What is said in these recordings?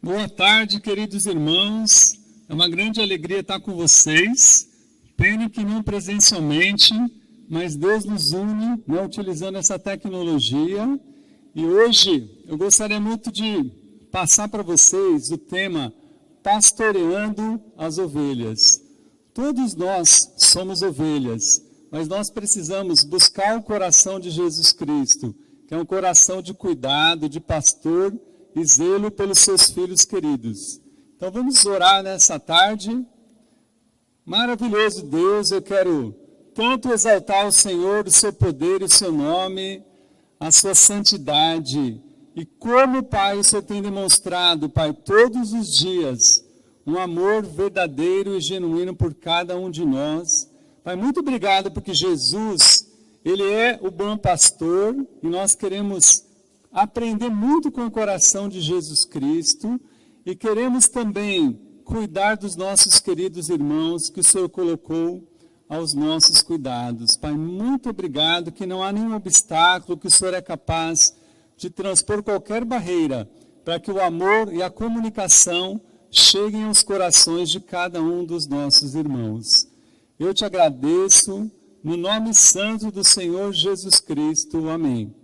Boa tarde, queridos irmãos. É uma grande alegria estar com vocês. Pena que não presencialmente, mas Deus nos une, utilizando essa tecnologia. E hoje eu gostaria muito de passar para vocês o tema Pastoreando as Ovelhas. Todos nós somos ovelhas, mas nós precisamos buscar o coração de Jesus Cristo, que é um coração de cuidado, de pastor e zelo pelos seus filhos queridos. Então vamos orar nessa tarde. Maravilhoso Deus, eu quero tanto exaltar o Senhor, o seu poder e o seu nome, a sua santidade. E como, Pai, o Senhor tem demonstrado, Pai, todos os dias, um amor verdadeiro e genuíno por cada um de nós. Pai, muito obrigado porque Jesus, Ele é o bom pastor e nós queremos aprender muito com o coração de Jesus Cristo e queremos também cuidar dos nossos queridos irmãos que o Senhor colocou aos nossos cuidados. Pai, muito obrigado que não há nenhum obstáculo, que o Senhor é capaz de transpor qualquer barreira para que o amor e a comunicação cheguem aos corações de cada um dos nossos irmãos. Eu te agradeço no nome santo do Senhor Jesus Cristo. Amém.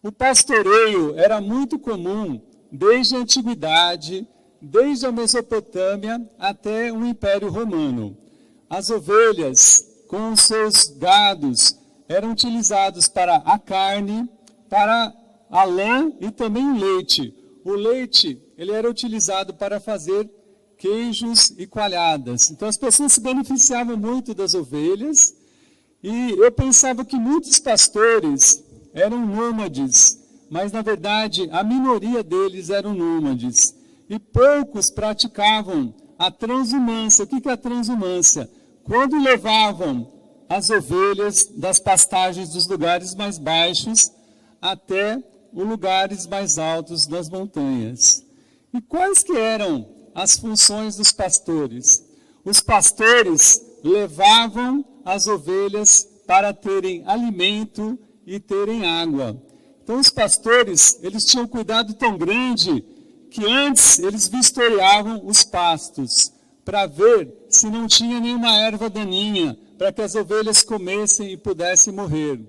O pastoreio era muito comum desde a antiguidade, desde a Mesopotâmia até o Império Romano. As ovelhas, com os seus gados, eram utilizados para a carne, para a lã e também o leite. O leite, ele era utilizado para fazer queijos e coalhadas. Então as pessoas se beneficiavam muito das ovelhas e eu pensava que muitos pastores eram nômades, mas na verdade a minoria deles eram nômades. E poucos praticavam a transhumância. O que é a transhumância? Quando levavam as ovelhas das pastagens dos lugares mais baixos até os lugares mais altos das montanhas. E quais que eram as funções dos pastores? Os pastores levavam as ovelhas para terem alimento e terem água. Então os pastores, eles tinham um cuidado tão grande que antes eles vistoriavam os pastos para ver se não tinha nenhuma erva daninha para que as ovelhas comessem e pudessem morrer.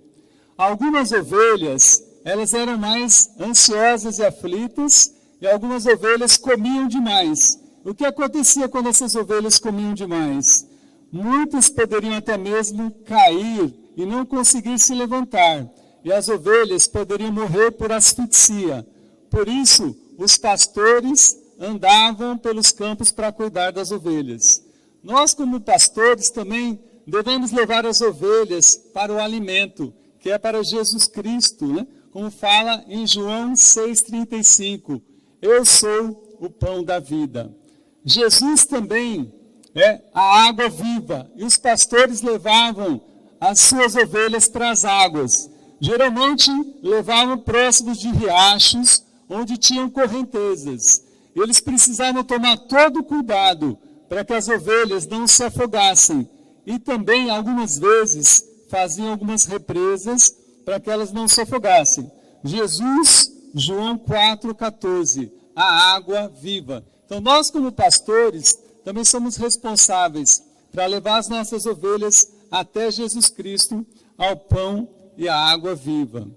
Algumas ovelhas, elas eram mais ansiosas e aflitas e algumas ovelhas comiam demais. O que acontecia quando essas ovelhas comiam demais? Muitas poderiam até mesmo cair e não conseguir se levantar, e as ovelhas poderiam morrer por asfixia. Por isso, os pastores andavam pelos campos para cuidar das ovelhas. Nós, como pastores, também devemos levar as ovelhas para o alimento, que é para Jesus Cristo, né? Como fala em João 6,35, eu sou o pão da vida. Jesus também é a água viva, e os pastores levavam as suas ovelhas para as águas. Geralmente levavam próximos de riachos, onde tinham correntezas. Eles precisavam tomar todo o cuidado para que as ovelhas não se afogassem. E também, algumas vezes, faziam algumas represas para que elas não se afogassem. Jesus, João 4,14, a água viva. Então, nós como pastores, também somos responsáveis para levar as nossas ovelhas até Jesus Cristo, ao pão e a água viva.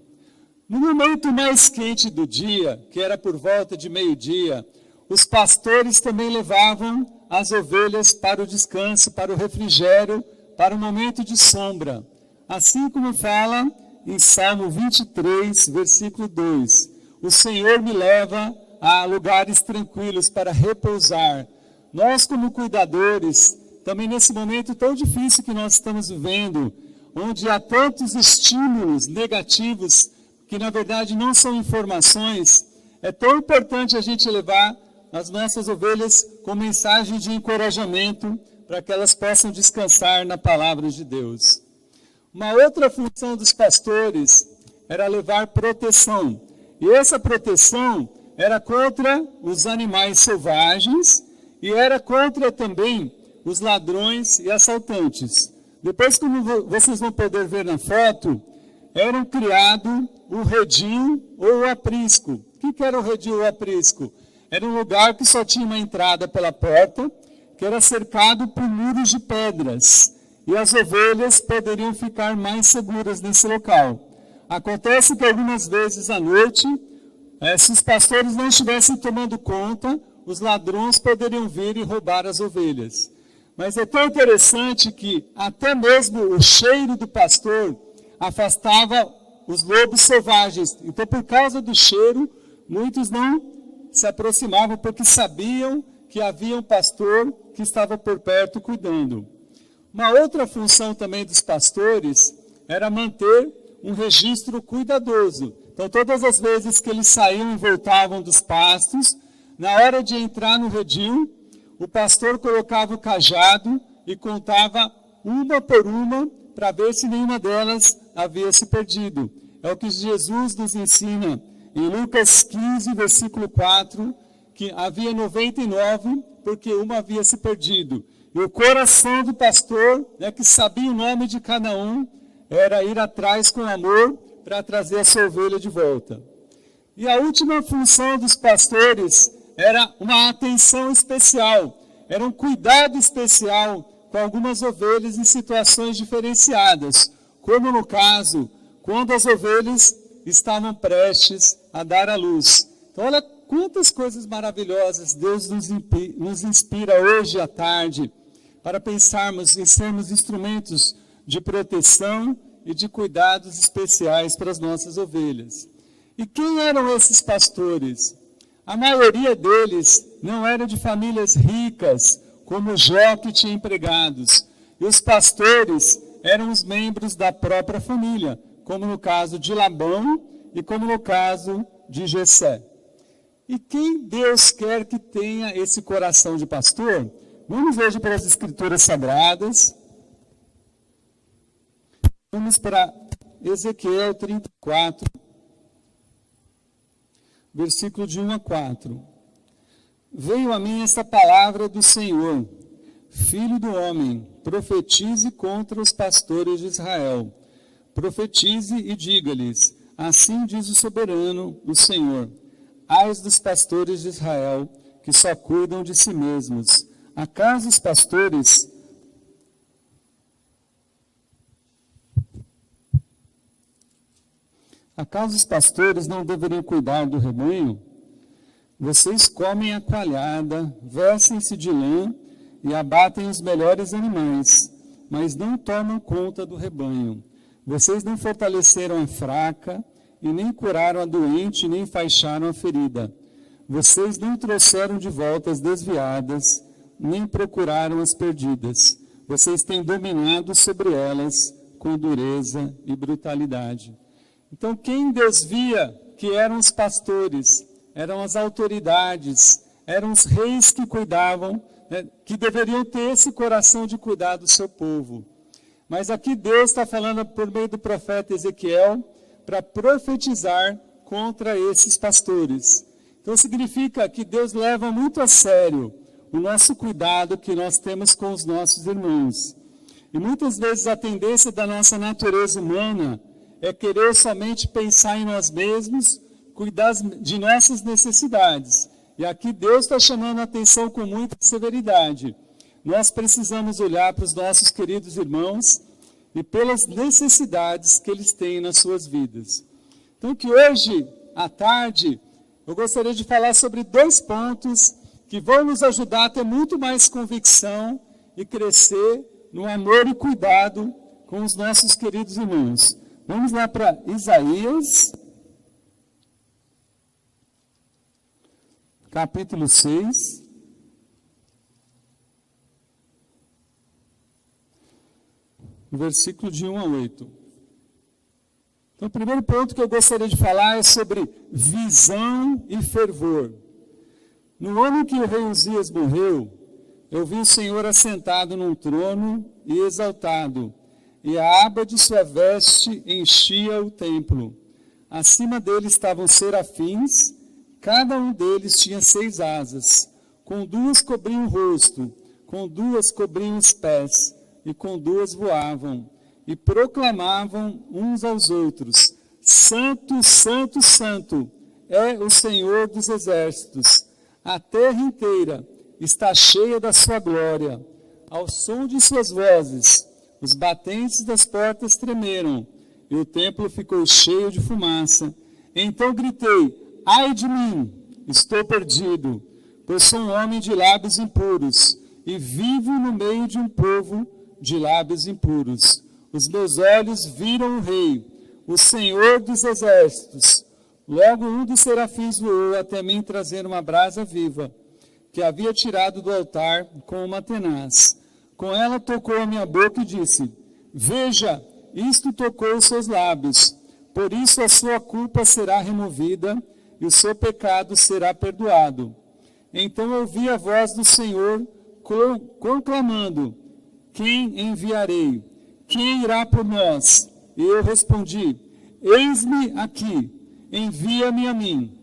No momento mais quente do dia, que era por volta de meio-dia, os pastores também levavam as ovelhas para o descanso, para o refrigério, para o momento de sombra. Assim como fala em Salmo 23, versículo 2. O Senhor me leva a lugares tranquilos para repousar. Nós, como cuidadores, também nesse momento tão difícil que nós estamos vivendo, onde há tantos estímulos negativos, que na verdade não são informações, é tão importante a gente levar as nossas ovelhas com mensagem de encorajamento, para que elas possam descansar na palavra de Deus. Uma outra função dos pastores era levar proteção. E essa proteção era contra os animais selvagens e era contra também os ladrões e assaltantes. Depois, como vocês vão poder ver na foto, eram criado o redil ou o aprisco. O que era o redil ou o aprisco? era um lugar que só tinha uma entrada pela porta, que era cercado por muros de pedras, e as ovelhas poderiam ficar mais seguras nesse local. Acontece que algumas vezes à noite, se os pastores não estivessem tomando conta, os ladrões poderiam vir e roubar as ovelhas. Mas é tão interessante que até mesmo o cheiro do pastor afastava os lobos selvagens. Então, por causa do cheiro, muitos não se aproximavam porque sabiam que havia um pastor que estava por perto cuidando. Uma outra função também dos pastores era manter um registro cuidadoso. Então, todas as vezes que eles saíam e voltavam dos pastos, na hora de entrar no redil, o pastor colocava o cajado e contava uma por uma para ver se nenhuma delas havia se perdido. É o que Jesus nos ensina em Lucas 15, versículo 4, que havia 99 porque uma havia se perdido. E o coração do pastor, que sabia o nome de cada um, era ir atrás com amor para trazer a sua ovelha de volta. E a última função dos pastores era uma atenção especial, era um cuidado especial com algumas ovelhas em situações diferenciadas, como no caso, quando as ovelhas estavam prestes a dar à luz. Então, olha quantas coisas maravilhosas Deus nos inspira hoje à tarde para pensarmos em sermos instrumentos de proteção e de cuidados especiais para as nossas ovelhas. E quem eram esses pastores? A maioria deles não era de famílias ricas, como Jó, que tinha empregados. E os pastores eram os membros da própria família, como no caso de Labão e como no caso de Jessé. E quem Deus quer que tenha esse coração de pastor? Vamos hoje para as Escrituras Sagradas. Vamos para Ezequiel 34, versículo de 1 a 4. Veio a mim esta palavra do Senhor: Filho do homem, profetize contra os pastores de Israel. Profetize e diga-lhes: assim diz o soberano, o Senhor: Ai dos pastores de Israel, que só cuidam de si mesmos. Acaso os pastores não deveriam cuidar do rebanho? Vocês comem a coalhada, vestem-se de lã e abatem os melhores animais, mas não tomam conta do rebanho. Vocês não fortaleceram a fraca, e nem curaram a doente, nem enfaixaram a ferida. Vocês não trouxeram de volta as desviadas, nem procuraram as perdidas. Vocês têm dominado sobre elas com dureza e brutalidade. Então, quem Deus via que eram os pastores, eram as autoridades, eram os reis que cuidavam, que deveriam ter esse coração de cuidar do seu povo. Mas aqui Deus está falando por meio do profeta Ezequiel para profetizar contra esses pastores. Então significa que Deus leva muito a sério o nosso cuidado que nós temos com os nossos irmãos. E muitas vezes a tendência da nossa natureza humana é querer somente pensar em nós mesmos, cuidar de nossas necessidades. E aqui Deus está chamando a atenção com muita severidade. Nós precisamos olhar para os nossos queridos irmãos e pelas necessidades que eles têm nas suas vidas. Então, que hoje, à tarde, eu gostaria de falar sobre 2 pontos que vão nos ajudar a ter muito mais convicção e crescer no amor e cuidado com os nossos queridos irmãos. Vamos lá para Isaías, capítulo 6. Versículo de 1 a 8. Então, o primeiro ponto que eu gostaria de falar é sobre visão e fervor. No ano que o rei Uzias morreu, eu vi o Senhor assentado num trono e exaltado, e a aba de sua veste enchia o templo. Acima dele estavam serafins, cada um deles tinha 6 asas, com 2 cobriam o rosto, com 2 cobriam os pés, e com 2 voavam, e proclamavam uns aos outros: Santo, Santo, Santo, é o Senhor dos exércitos. A terra inteira está cheia da sua glória. Ao som de suas vozes, os batentes das portas tremeram, e o templo ficou cheio de fumaça. Então gritei: ai de mim, estou perdido, pois sou um homem de lábios impuros, e vivo no meio de um povo de lábios impuros. Os meus olhos viram o Rei, o Senhor dos exércitos. Logo um dos serafins voou até mim, trazendo uma brasa viva, que havia tirado do altar com uma tenaz. Com ela tocou a minha boca e disse: veja, isto tocou os seus lábios, por isso a sua culpa será removida e o seu pecado será perdoado. Então ouvi a voz do Senhor conclamando: quem enviarei? Quem irá por nós? E eu respondi: eis-me aqui, envia-me a mim.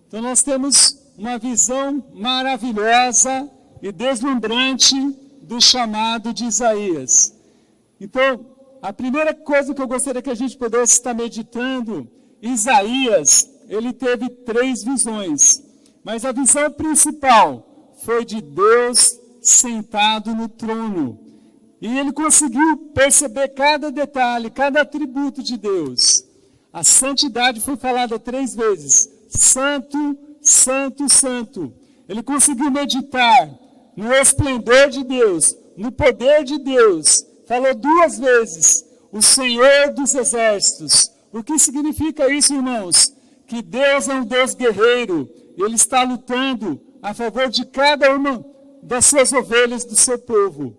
Então nós temos uma visão maravilhosa e deslumbrante do chamado de Isaías. Então, a primeira coisa que eu gostaria que a gente pudesse estar meditando, Isaías, ele teve 3 visões, mas a visão principal foi de Deus sentado no trono. E ele conseguiu perceber cada detalhe, cada atributo de Deus. A santidade foi falada 3 vezes. Santo, santo, santo. Ele conseguiu meditar no esplendor de Deus, no poder de Deus. Falou 2 vezes, o Senhor dos exércitos. O que significa isso, irmãos? Que Deus é um Deus guerreiro. Ele está lutando a favor de cada uma das suas ovelhas, do seu povo.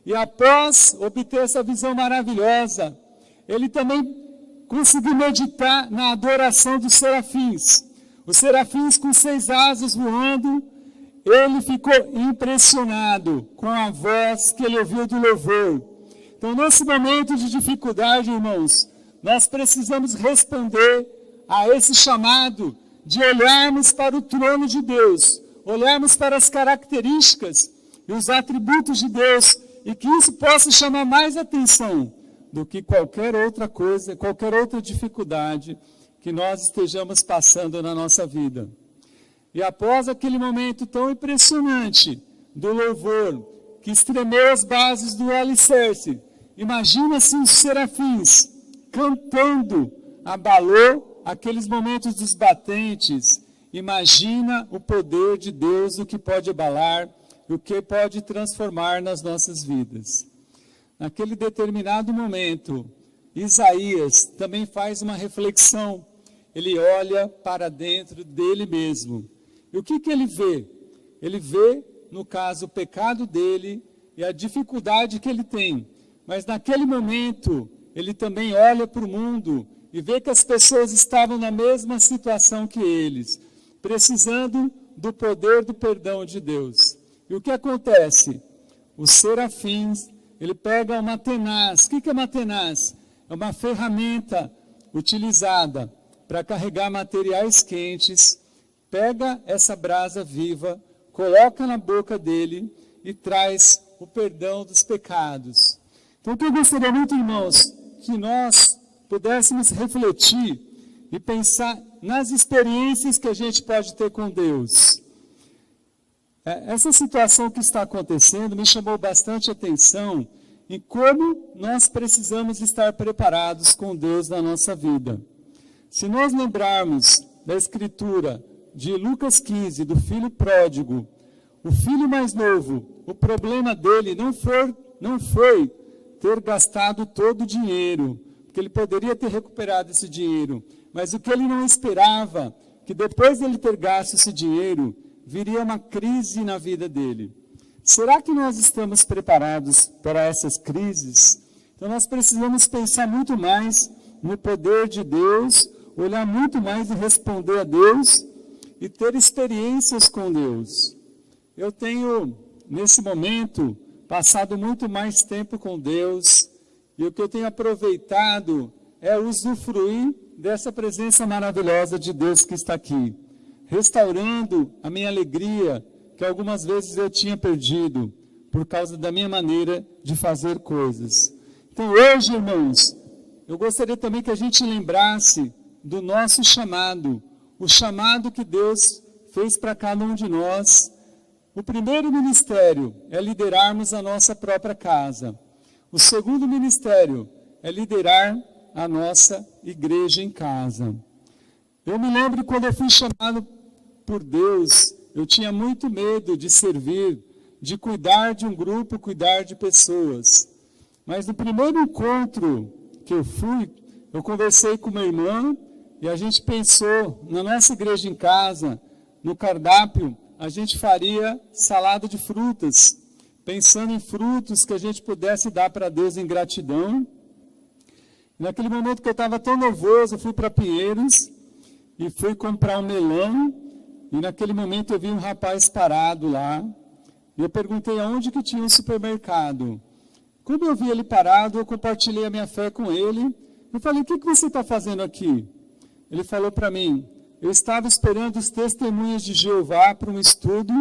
E após obter essa visão maravilhosa, ele também conseguiu meditar na adoração dos serafins. Os serafins com 6 asas voando, ele ficou impressionado com a voz que ele ouviu do louvor. Então, nesse momento de dificuldade, irmãos, nós precisamos responder a esse chamado de olharmos para o trono de Deus, olharmos para as características e os atributos de Deus, e que isso possa chamar mais atenção do que qualquer outra coisa, qualquer outra dificuldade que nós estejamos passando na nossa vida. E após aquele momento tão impressionante do louvor, que estremeu as bases do alicerce, imagina-se os serafins cantando, abalou aqueles momentos dos batentes. Imagina o poder de Deus, o que pode abalar, o que pode transformar nas nossas vidas. Naquele determinado momento, Isaías também faz uma reflexão. Ele olha para dentro dele mesmo. E o que ele vê? Ele vê, no caso, o pecado dele e a dificuldade que ele tem. Mas naquele momento, ele também olha para o mundo e vê que as pessoas estavam na mesma situação que eles, precisando do poder do perdão de Deus. E o que acontece? Os serafins, ele pega uma tenaz. O que é uma tenaz? É uma ferramenta utilizada para carregar materiais quentes, pega essa brasa viva, coloca na boca dele e traz o perdão dos pecados. Então, o que eu gostaria muito, irmãos, que nós pudéssemos refletir e pensar nas experiências que a gente pode ter com Deus. Essa situação que está acontecendo me chamou bastante atenção em como nós precisamos estar preparados com Deus na nossa vida. Se nós lembrarmos da escritura de Lucas 15, do filho pródigo, o filho mais novo, o problema dele não foi ter gastado todo o dinheiro, porque ele poderia ter recuperado esse dinheiro, mas o que ele não esperava, que depois dele ter gasto esse dinheiro, viria uma crise na vida dele. Será que nós estamos preparados para essas crises? Então nós precisamos pensar muito mais no poder de Deus, olhar muito mais e responder a Deus e ter experiências com Deus. Eu tenho, nesse momento, passado muito mais tempo com Deus, e o que eu tenho aproveitado é usufruir dessa presença maravilhosa de Deus que está aqui, restaurando a minha alegria, que algumas vezes eu tinha perdido, por causa da minha maneira de fazer coisas. Então hoje, irmãos, eu gostaria também que a gente lembrasse do nosso chamado, o chamado que Deus fez para cada um de nós. O primeiro ministério é liderarmos a nossa própria casa. O segundo ministério é liderar a nossa igreja em casa. Eu me lembro quando eu fui chamado por Deus, eu tinha muito medo de servir, de cuidar de um grupo, cuidar de pessoas. Mas no primeiro encontro que eu fui, eu conversei com uma irmã e a gente pensou, na nossa igreja em casa, no cardápio, a gente faria salada de frutas, pensando em frutos que a gente pudesse dar para Deus em gratidão. Naquele momento que eu estava tão nervoso, eu fui para Pinheiros e fui comprar um melão, e naquele momento eu vi um rapaz parado lá, e eu perguntei aonde que tinha um supermercado. Quando eu vi ele parado, eu compartilhei a minha fé com ele. Eu falei, o que você está fazendo aqui? Ele falou para mim, eu estava esperando os testemunhas de Jeová para um estudo,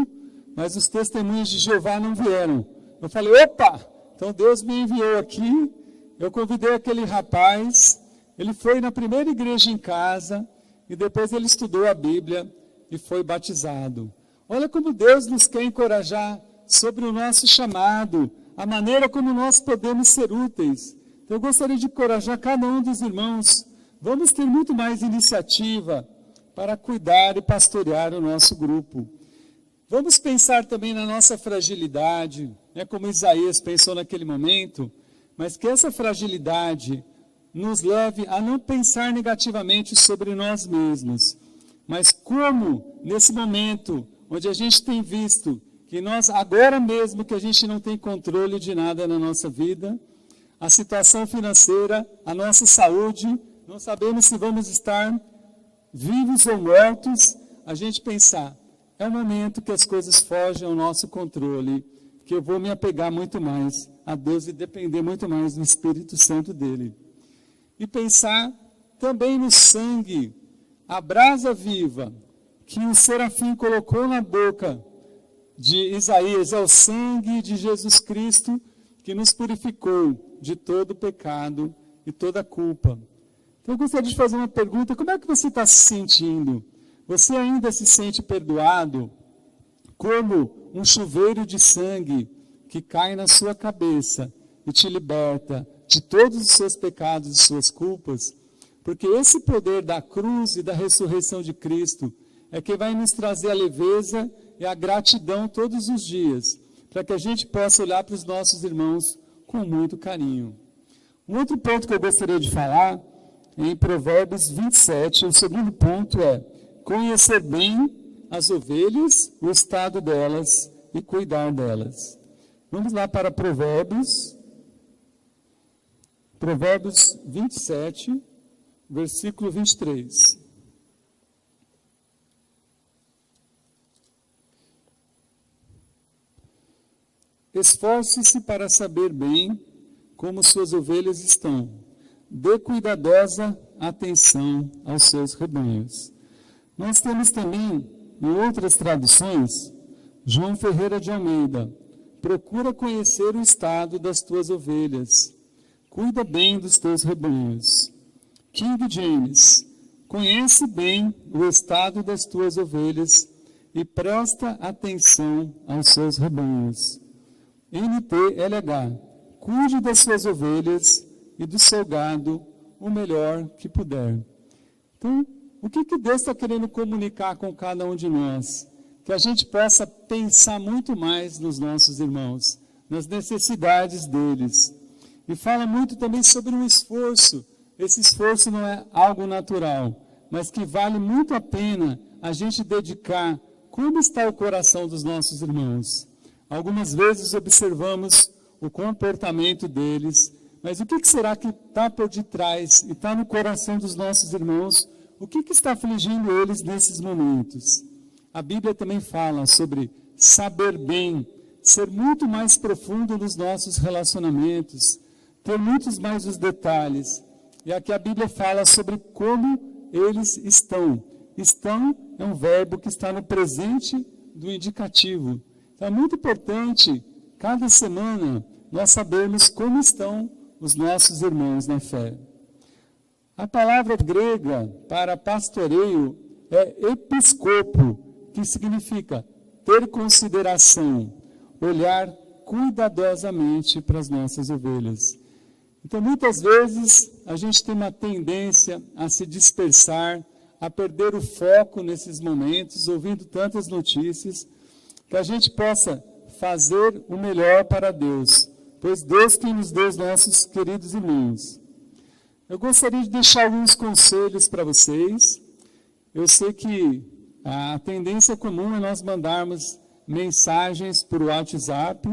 mas os testemunhas de Jeová não vieram. Eu falei, opa, então Deus me enviou aqui. Eu convidei aquele rapaz, ele foi na primeira igreja em casa, e depois ele estudou a Bíblia e foi batizado. Olha como Deus nos quer encorajar sobre o nosso chamado, a maneira como nós podemos ser úteis. Então, eu gostaria de encorajar cada um dos irmãos. Vamos ter muito mais iniciativa para cuidar e pastorear o nosso grupo. Vamos pensar também na nossa fragilidade, como Isaías pensou naquele momento, mas que essa fragilidade nos leve a não pensar negativamente sobre nós mesmos, mas como, nesse momento, onde a gente tem visto que nós, agora mesmo que a gente não tem controle de nada na nossa vida, a situação financeira, a nossa saúde, não sabemos se vamos estar vivos ou mortos, a gente pensar, é um momento que as coisas fogem ao nosso controle, que eu vou me apegar muito mais a Deus e depender muito mais do Espírito Santo dele. E pensar também no sangue, a brasa viva, que o serafim colocou na boca de Isaías, é o sangue de Jesus Cristo que nos purificou de todo pecado e toda culpa. Então eu gostaria de fazer uma pergunta, como é que você está se sentindo? Você ainda se sente perdoado? Como um chuveiro de sangue que cai na sua cabeça e te liberta de todos os seus pecados e suas culpas? Porque esse poder da cruz e da ressurreição de Cristo é que vai nos trazer a leveza e a gratidão todos os dias, para que a gente possa olhar para os nossos irmãos com muito carinho. Um outro ponto que eu gostaria de falar é em Provérbios 27, o segundo ponto é conhecer bem as ovelhas, o estado delas e cuidar delas. Vamos lá para Provérbios 27, versículo 23. Esforce-se para saber bem como suas ovelhas estão. Dê cuidadosa atenção aos seus rebanhos. Nós temos também, em outras traduções, João Ferreira de Almeida, procura conhecer o estado das tuas ovelhas. Cuida bem dos teus rebanhos. King James, conhece bem o estado das tuas ovelhas e presta atenção aos seus rebanhos. NTLH, cuide das suas ovelhas e do seu gado o melhor que puder. Então, o que Deus está querendo comunicar com cada um de nós? Que a gente possa pensar muito mais nos nossos irmãos, nas necessidades deles. E fala muito também sobre um esforço. Esse esforço não é algo natural, mas que vale muito a pena a gente dedicar. Como está o coração dos nossos irmãos? Algumas vezes observamos o comportamento deles, mas o que será que está por detrás e está no coração dos nossos irmãos? O que está afligindo eles nesses momentos? A Bíblia também fala sobre saber bem, ser muito mais profundo nos nossos relacionamentos, ter muitos mais os detalhes. E aqui a Bíblia fala sobre como eles estão. Estão é um verbo que está no presente do indicativo. Então é muito importante, cada semana, nós sabermos como estão os nossos irmãos na fé. A palavra grega para pastoreio é episcopo, que significa ter consideração, olhar cuidadosamente para as nossas ovelhas. Então, muitas vezes, a gente tem uma tendência a se dispersar, a perder o foco nesses momentos, ouvindo tantas notícias, que a gente possa fazer o melhor para Deus, pois Deus quem nos deu os nossos queridos irmãos. Eu gostaria de deixar alguns conselhos para vocês. Eu sei que a tendência comum é nós mandarmos mensagens por WhatsApp,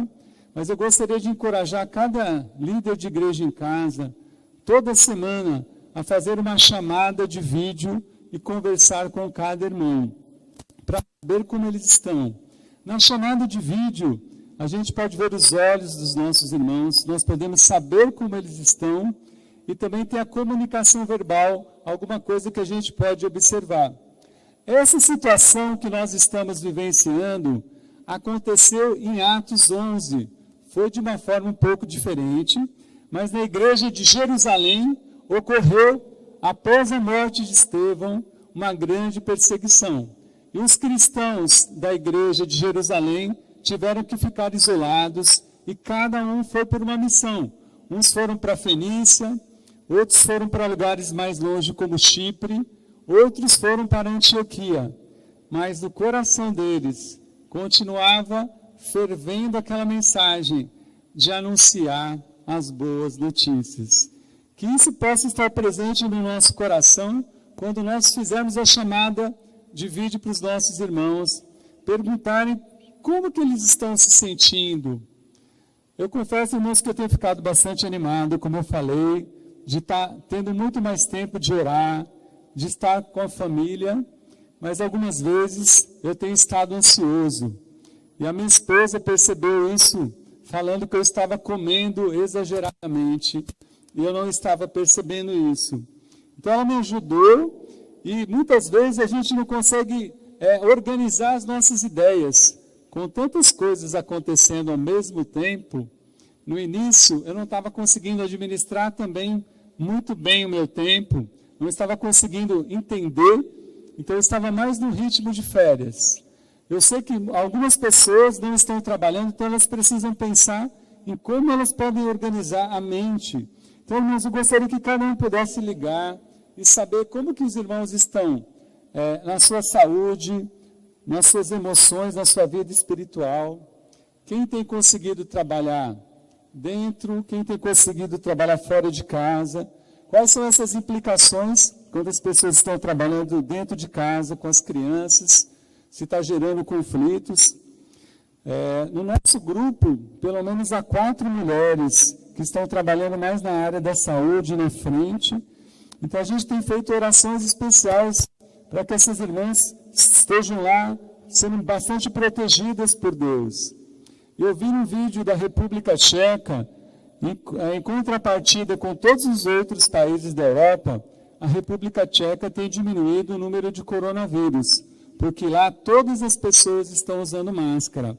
mas eu gostaria de encorajar cada líder de igreja em casa, toda semana, a fazer uma chamada de vídeo e conversar com cada irmão, para saber como eles estão. Na chamada de vídeo, a gente pode ver os olhos dos nossos irmãos, nós podemos saber como eles estão e também ter a comunicação verbal, alguma coisa que a gente pode observar. Essa situação que nós estamos vivenciando aconteceu em Atos 11, foi de uma forma um pouco diferente, mas na igreja de Jerusalém ocorreu, após a morte de Estevão, uma grande perseguição. E os cristãos da igreja de Jerusalém tiveram que ficar isolados e cada um foi por uma missão. Uns foram para a Fenícia, outros foram para lugares mais longe como Chipre, outros foram para Antioquia. Mas no coração deles continuava fervendo aquela mensagem de anunciar as boas notícias. Que isso possa estar presente no nosso coração quando nós fizermos a chamada de vídeo para os nossos irmãos, perguntarem como que eles estão se sentindo. Eu confesso, irmãos, que eu tenho ficado bastante animado, como eu falei, de estar tendo muito mais tempo de orar, de estar com a família, mas algumas vezes eu tenho estado ansioso. E a minha esposa percebeu isso, falando que eu estava comendo exageradamente, e eu não estava percebendo isso. Então ela me ajudou, e muitas vezes a gente não consegue organizar as nossas ideias. Com tantas coisas acontecendo ao mesmo tempo, no início eu não estava conseguindo administrar também muito bem o meu tempo, não estava conseguindo entender, então eu estava mais no ritmo de férias. Eu sei que algumas pessoas não estão trabalhando, então elas precisam pensar em como elas podem organizar a mente. Então, irmãos, eu gostaria que cada um pudesse ligar e saber como que os irmãos estão na sua saúde, nas suas emoções, na sua vida espiritual. Quem tem conseguido trabalhar dentro, quem tem conseguido trabalhar fora de casa. Quais são essas implicações quando as pessoas estão trabalhando dentro de casa, com as crianças, se está gerando conflitos. No nosso grupo, pelo menos há 4 mulheres que estão trabalhando mais na área da saúde, na frente. Então, a gente tem feito orações especiais para que essas irmãs estejam lá, sendo bastante protegidas por Deus. Eu vi um vídeo da República Tcheca, em contrapartida com todos os outros países da Europa, a República Tcheca tem diminuído o número de coronavírus, porque lá todas as pessoas estão usando máscara.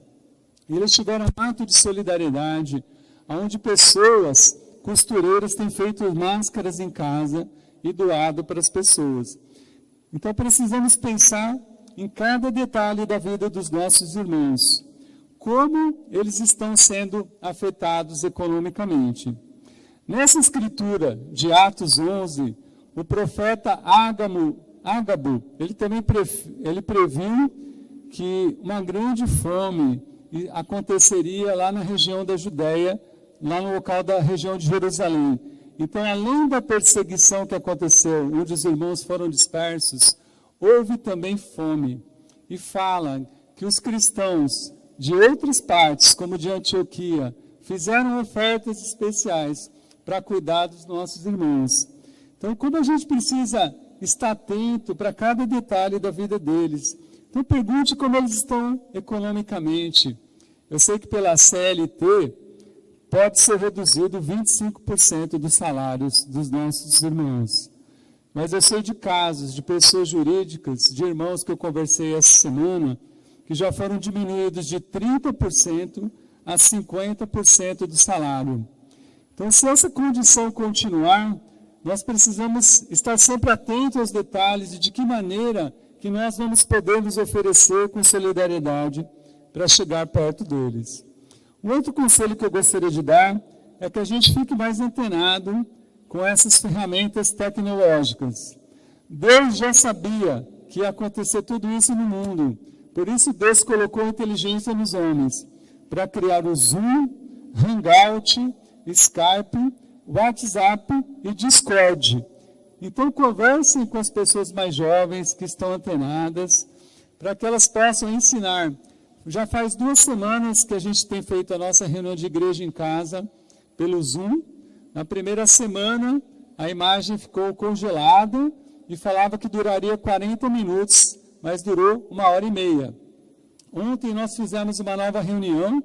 E eles tiveram um ato de solidariedade, onde pessoas, costureiras, têm feito máscaras em casa e doado para as pessoas. Então precisamos pensar em cada detalhe da vida dos nossos irmãos, como eles estão sendo afetados economicamente. Nessa escritura de Atos 11, o profeta Ágabo, ele também previu que uma grande fome aconteceria lá na região da Judéia, lá no local da região de Jerusalém. Então, além da perseguição que aconteceu, onde os irmãos foram dispersos, houve também fome. E fala que os cristãos de outras partes, como de Antioquia, fizeram ofertas especiais para cuidar dos nossos irmãos. Então, como a gente precisa estar atento para cada detalhe da vida deles. Então, pergunte como eles estão economicamente. Eu sei que pela CLT pode ser reduzido 25% dos salários dos nossos irmãos. Mas eu sei de casos de pessoas jurídicas, de irmãos que eu conversei essa semana, que já foram diminuídos de 30% a 50% do salário. Então, se essa condição continuar, nós precisamos estar sempre atentos aos detalhes e de que maneira que nós vamos poder nos oferecer com solidariedade para chegar perto deles. Um outro conselho que eu gostaria de dar é que a gente fique mais antenado com essas ferramentas tecnológicas. Deus já sabia que ia acontecer tudo isso no mundo. Por isso Deus colocou inteligência nos homens para criar o Zoom, Hangout, Skype, WhatsApp e Discord. Então conversem com as pessoas mais jovens que estão antenadas para que elas possam ensinar. Já faz 2 semanas que a gente tem feito a nossa reunião de igreja em casa pelo Zoom. Na primeira semana, a imagem ficou congelada e falava que duraria 40 minutos, mas durou 1h30. Ontem nós fizemos uma nova reunião,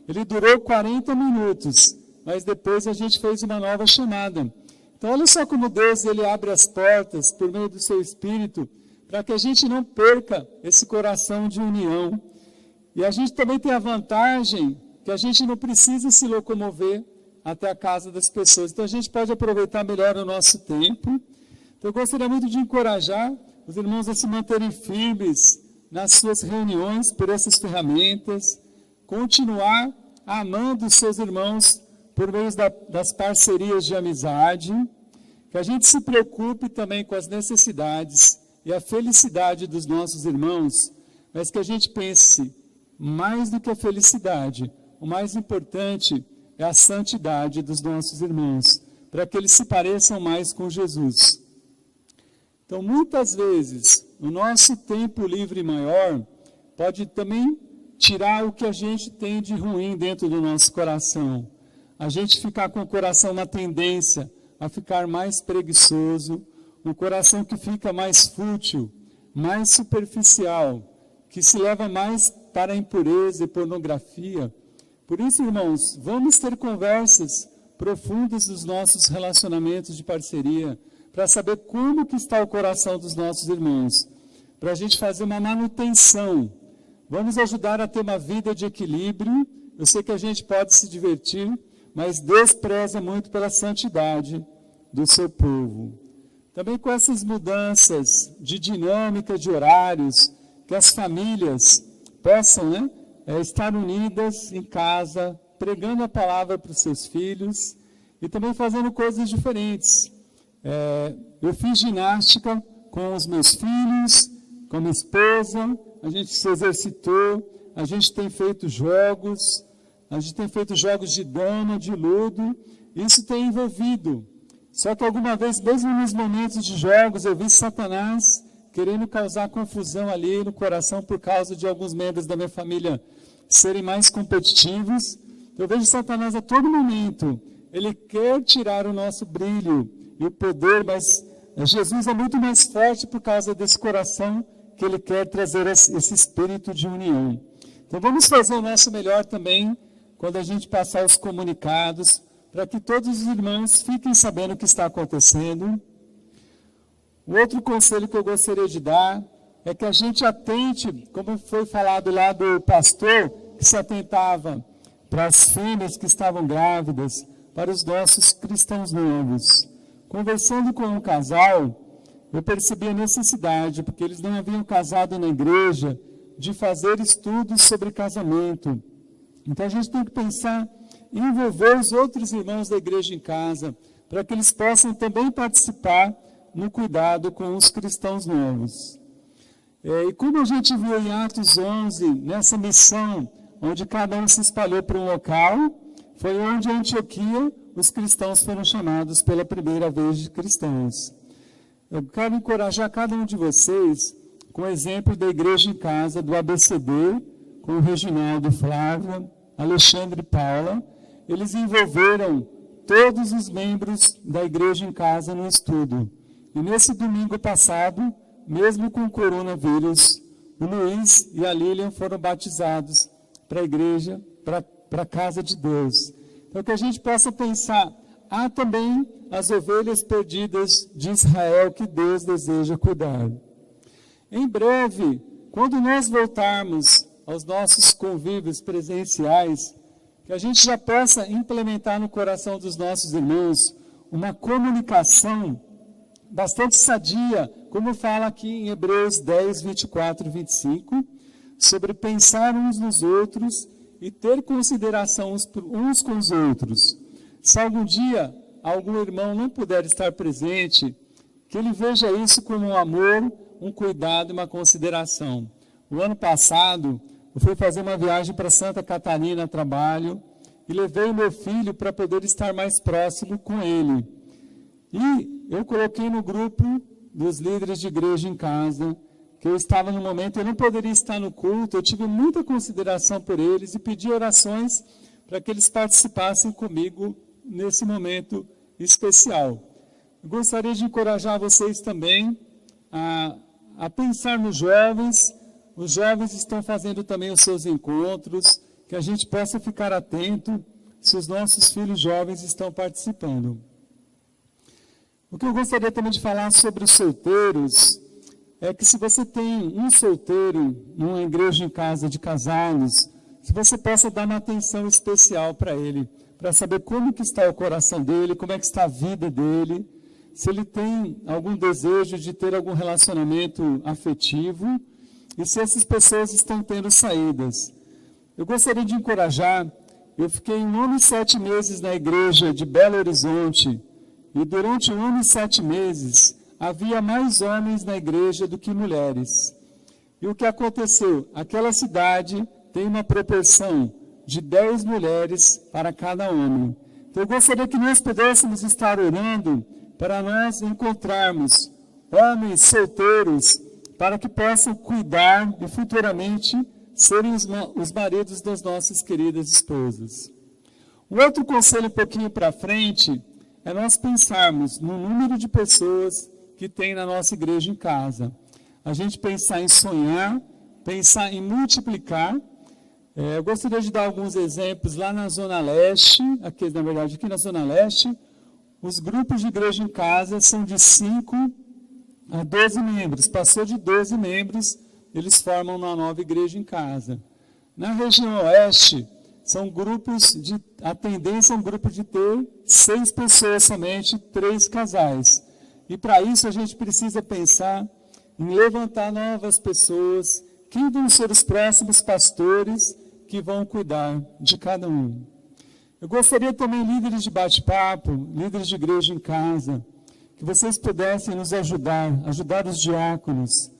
ele durou 40 minutos, mas depois a gente fez uma nova chamada. Então olha só como Deus ele abre as portas por meio do seu Espírito, para que a gente não perca esse coração de união. E a gente também tem a vantagem que a gente não precisa se locomover até a casa das pessoas. Então a gente pode aproveitar melhor o nosso tempo. Então eu gostaria muito de encorajar os irmãos a se manterem firmes nas suas reuniões por essas ferramentas, continuar amando os seus irmãos por meio das parcerias de amizade, que a gente se preocupe também com as necessidades e a felicidade dos nossos irmãos, mas que a gente pense mais do que a felicidade, o mais importante é a santidade dos nossos irmãos, para que eles se pareçam mais com Jesus. Então, muitas vezes, o nosso tempo livre maior pode também tirar o que a gente tem de ruim dentro do nosso coração. A gente ficar com o coração na tendência a ficar mais preguiçoso, um coração que fica mais fútil, mais superficial, que se leva mais para a impureza e pornografia. Por isso, irmãos, vamos ter conversas profundas dos nossos relacionamentos de parceria, para saber como que está o coração dos nossos irmãos, para a gente fazer uma manutenção. Vamos ajudar a ter uma vida de equilíbrio. Eu sei que a gente pode se divertir, mas Deus preza muito pela santidade do seu povo. Também com essas mudanças de dinâmica de horários, que as famílias possam estar unidas em casa, pregando a palavra para os seus filhos e também fazendo coisas diferentes. Eu fiz ginástica com os meus filhos, com a minha esposa, a gente se exercitou, a gente tem feito jogos, de dama, de ludo, isso tem envolvido. Só que alguma vez, mesmo nos momentos de jogos, eu vi Satanás querendo causar confusão ali no coração por causa de alguns membros da minha família serem mais competitivos. Eu vejo Satanás a todo momento, ele quer tirar o nosso brilho e o poder, mas Jesus é muito mais forte por causa desse coração que ele quer trazer esse espírito de união. Então vamos fazer o nosso melhor também quando a gente passar os comunicados, para que todos os irmãos fiquem sabendo o que está acontecendo. O outro conselho que eu gostaria de dar é que a gente atente, como foi falado lá do pastor, que se atentava para as fêmeas que estavam grávidas, para os nossos cristãos novos. Conversando com um casal, eu percebi a necessidade, porque eles não haviam casado na igreja, de fazer estudos sobre casamento. Então a gente tem que pensar em envolver os outros irmãos da igreja em casa, para que eles possam também participar no cuidado com os cristãos novos. E como a gente viu em Atos 11, nessa missão, onde cada um se espalhou para um local, foi onde em Antioquia os cristãos foram chamados pela primeira vez de cristãos. Eu quero encorajar cada um de vocês com o exemplo da igreja em casa, do ABCD, com o Reginaldo, Flávia, Alexandre e Paula. Eles envolveram todos os membros da igreja em casa no estudo. E nesse domingo passado, mesmo com o coronavírus, o Luiz e a Lilian foram batizados para a igreja, para a casa de Deus. Então que a gente possa pensar, há também as ovelhas perdidas de Israel que Deus deseja cuidar. Em breve, quando nós voltarmos aos nossos convívios presenciais, que a gente já possa implementar no coração dos nossos irmãos uma comunicação bastante sadia como fala aqui em Hebreus 10, 24 e 25, sobre pensar uns nos outros e ter consideração uns com os outros. Se algum dia algum irmão não puder estar presente, que ele veja isso como um amor, um cuidado e uma consideração. O ano passado, eu fui fazer uma viagem para Santa Catarina a trabalho e levei o meu filho para poder estar mais próximo com ele. E eu coloquei no grupo dos líderes de igreja em casa, que eu estava no momento, eu não poderia estar no culto, eu tive muita consideração por eles e pedi orações para que eles participassem comigo nesse momento especial. Eu gostaria de encorajar vocês também a pensar nos jovens. Os jovens estão fazendo também os seus encontros, que a gente possa ficar atento se os nossos filhos jovens estão participando. O que eu gostaria também de falar sobre os solteiros é que se você tem um solteiro numa igreja em casa de casados, se você possa dar uma atenção especial para ele, para saber como que está o coração dele, como é que está a vida dele, se ele tem algum desejo de ter algum relacionamento afetivo e se essas pessoas estão tendo saídas. Eu gostaria de encorajar, eu fiquei 1 ano e 7 meses na igreja de Belo Horizonte e durante 1 ano e 7 meses havia mais homens na igreja do que mulheres. E o que aconteceu? Aquela cidade tem uma proporção de 10 mulheres para cada homem. Então eu gostaria que nós pudéssemos estar orando para nós encontrarmos homens solteiros para que possam cuidar e futuramente serem os maridos das nossas queridas esposas. Um outro conselho um pouquinho para frente é nós pensarmos no número de pessoas que tem na nossa igreja em casa. A gente pensar em sonhar, pensar em multiplicar. Eu gostaria de dar alguns exemplos lá na Zona Leste, aqui na Zona Leste, os grupos de igreja em casa são de 5 a 12 membros. Passou de 12 membros, eles formam uma nova igreja em casa. Na região oeste, são grupos a tendência é um grupo de ter 6 pessoas somente, 3 casais. E para isso a gente precisa pensar em levantar novas pessoas, quem vão ser os próximos pastores que vão cuidar de cada um. Eu gostaria também, líderes de bate-papo, líderes de igreja em casa, que vocês pudessem nos ajudar os diáconos,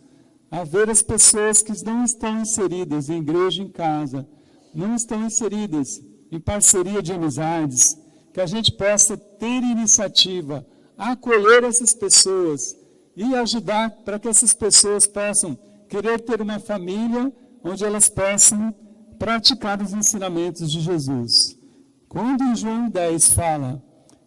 a ver as pessoas que não estão inseridas em igreja em casa, não estão inseridas em parceria de amizades, que a gente possa ter iniciativa, acolher essas pessoas e ajudar para que essas pessoas possam querer ter uma família onde elas possam praticar os ensinamentos de Jesus. Quando em João 10 fala,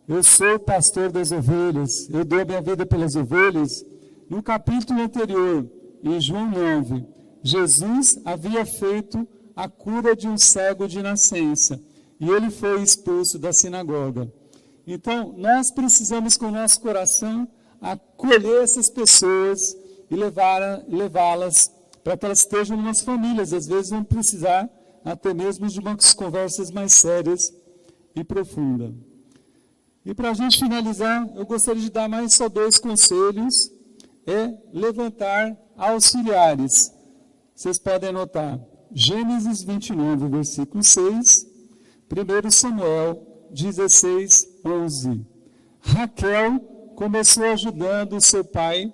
eu sou o pastor das ovelhas, eu dou a minha vida pelas ovelhas, no capítulo anterior, em João 9, Jesus havia feito a cura de um cego de nascença e ele foi expulso da sinagoga. Então, nós precisamos com o nosso coração acolher essas pessoas e levá-las para que elas estejam em umas famílias. Às vezes vão precisar até mesmo de umas conversas mais sérias e profundas. E para a gente finalizar, eu gostaria de dar mais só 2 conselhos. É levantar auxiliares. Vocês podem anotar Gênesis 29, versículo 6, 1 Samuel 16, 11. Raquel começou ajudando o seu pai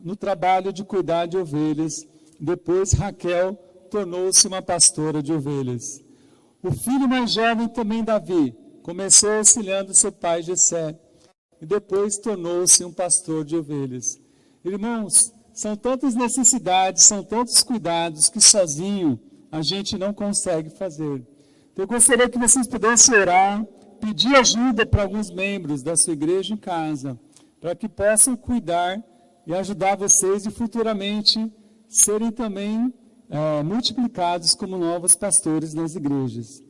no trabalho de cuidar de ovelhas. Depois Raquel tornou-se uma pastora de ovelhas. O filho mais jovem também, Davi, começou auxiliando seu pai Jessé e depois tornou-se um pastor de ovelhas. Irmãos, são tantas necessidades, são tantos cuidados que sozinho a gente não consegue fazer. Eu gostaria que vocês pudessem orar, pedir ajuda para alguns membros da sua igreja em casa, para que possam cuidar e ajudar vocês e futuramente serem também multiplicados como novos pastores nas igrejas.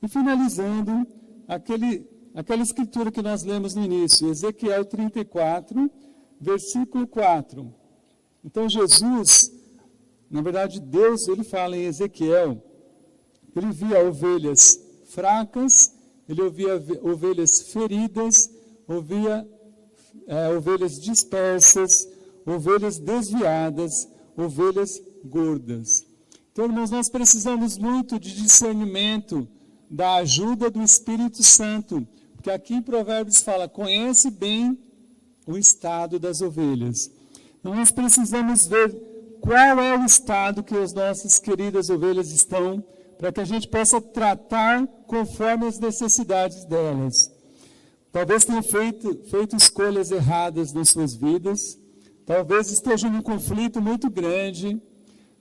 E finalizando, aquela escritura que nós lemos no início, Ezequiel 34, versículo 4. Então Jesus, na verdade Deus, ele fala em Ezequiel, ele via ovelhas fracas, ele ouvia ovelhas feridas, ouvia ovelhas dispersas, ovelhas desviadas, ovelhas gordas. Então, irmãos, nós precisamos muito de discernimento, da ajuda do Espírito Santo, porque aqui em Provérbios fala, conhece bem o estado das ovelhas. Então, nós precisamos ver qual é o estado que as nossas queridas ovelhas estão, para que a gente possa tratar conforme as necessidades delas. Talvez tenham feito escolhas erradas nas suas vidas, talvez estejam num conflito muito grande,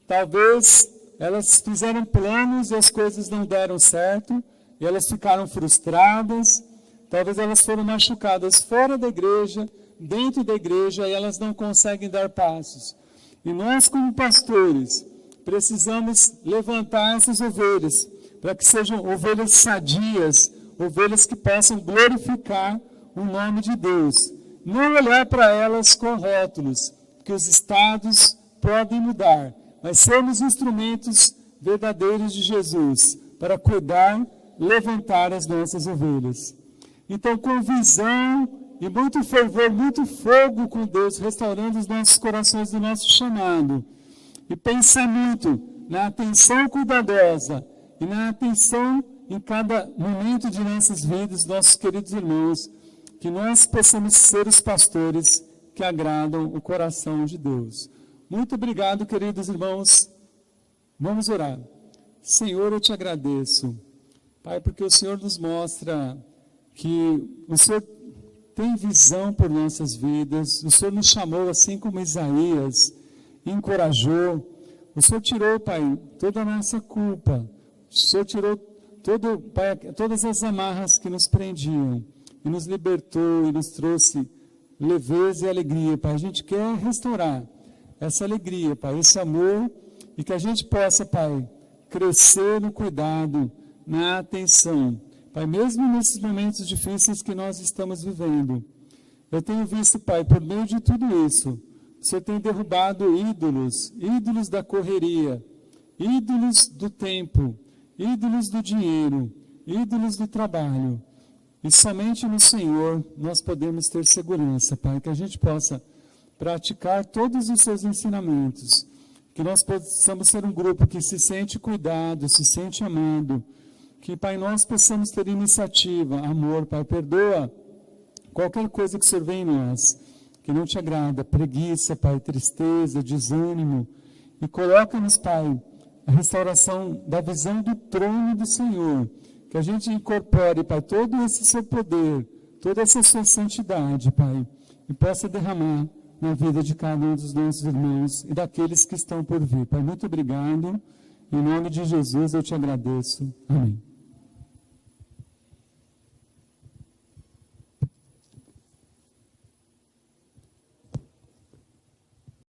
talvez elas fizeram planos e as coisas não deram certo, e elas ficaram frustradas, talvez elas foram machucadas fora da igreja, dentro da igreja, e elas não conseguem dar passos. E nós, como pastores, precisamos levantar essas ovelhas, para que sejam ovelhas sadias, ovelhas que possam glorificar o nome de Deus. Não olhar para elas com rótulos, que os estados podem mudar, mas sermos instrumentos verdadeiros de Jesus, para cuidar, levantar as nossas ovelhas. Então, com visão e muito fervor, muito fogo com Deus, restaurando os nossos corações do nosso chamado, e pensar muito na atenção cuidadosa e na atenção em cada momento de nossas vidas, nossos queridos irmãos, que nós possamos ser os pastores que agradam o coração de Deus. Muito obrigado, queridos irmãos. Vamos orar. Senhor, eu te agradeço, Pai, porque o Senhor nos mostra que o Senhor tem visão por nossas vidas. O Senhor nos chamou, assim como Isaías encorajou. O Senhor tirou, Pai, toda a nossa culpa. O Senhor tirou Pai, todas as amarras que nos prendiam e nos libertou e nos trouxe leveza e alegria, Pai. A gente quer restaurar essa alegria, Pai, esse amor, e que a gente possa, Pai, crescer no cuidado, na atenção. Pai, mesmo nesses momentos difíceis que nós estamos vivendo, eu tenho visto, Pai, por meio de tudo isso, o Senhor tem derrubado ídolos da correria, ídolos do tempo, ídolos do dinheiro, ídolos do trabalho. E somente no Senhor nós podemos ter segurança, Pai, que a gente possa praticar todos os seus ensinamentos, que nós possamos ser um grupo que se sente cuidado, se sente amado, que, Pai, nós possamos ter iniciativa, amor, Pai, perdoa qualquer coisa que o Senhor vê em nós, que não te agrada, preguiça, Pai, tristeza, desânimo, e coloca-nos, Pai, a restauração da visão do trono do Senhor, que a gente incorpore, Pai, todo esse seu poder, toda essa sua santidade, Pai, e possa derramar na vida de cada um dos nossos irmãos e daqueles que estão por vir. Pai, muito obrigado. Em nome de Jesus eu te agradeço. Amém.